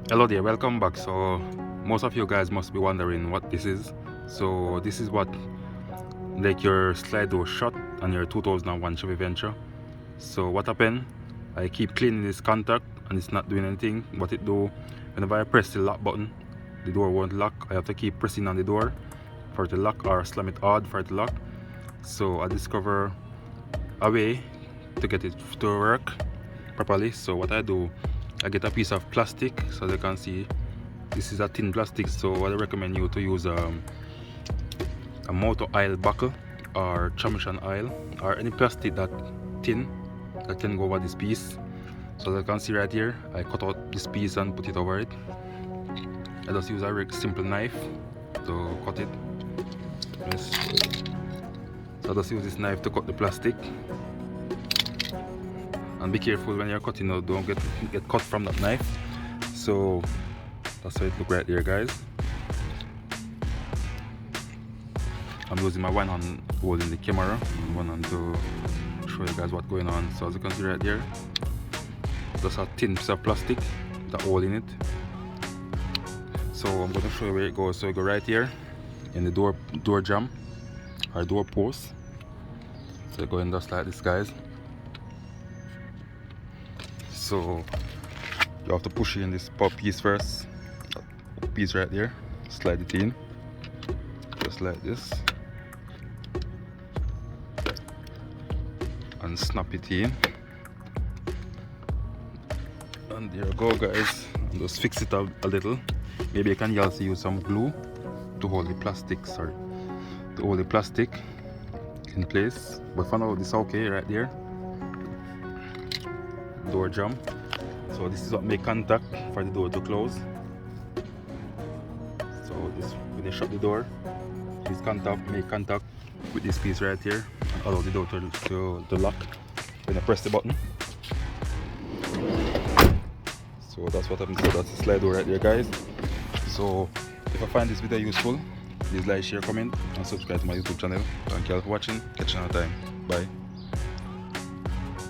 Hello there, welcome back. So most of you guys must be wondering what this is. So this is what like your slide door shut on your 2001 Chevy Venture. So what happened, I keep cleaning this contact and it's not doing anything. What it do, whenever I press the lock button, the door won't lock. I have to keep pressing on the door for it to lock or slam it hard for it to lock. So I discover a way to get it to work properly. So what I do, I get a piece of plastic. So they can see this is a thin plastic. So I recommend you to use a motor oil buckle or transmission oil or any plastic that thin that can go over this piece. So as you can see right here, I cut out this piece and put it over it. I just use a simple knife to cut it. Yes. So I just use this knife to cut the plastic. And be careful when you're cutting out, don't get cut from that knife. So that's how it look right there, guys. I'm using my one hand holding the camera and one hand to show you guys what's going on. So as you can see right there, just a thin piece of plastic with a hole in it. So I'm going to show you where it goes. So you go right here in the door jamb or door post. So you go in just like this, guys. So you have to push in this pop piece first. Piece right there. Slide it in. Just like this. And snap it in. And there you go, guys. And just fix it up a little. Maybe you can also use some glue to hold the plastic, to hold the plastic in place. But for now, this is okay right there. Door jamb. So this is what make contact for the door to close. So this, when you shut the door, this make contact with this piece right here and allow the door to lock when you press the button. So that's what happens. So that's the slide door right there, guys. So if I find this video useful, please like, share, comment and subscribe to my YouTube channel. Thank you all for watching. Catch you another time. Bye.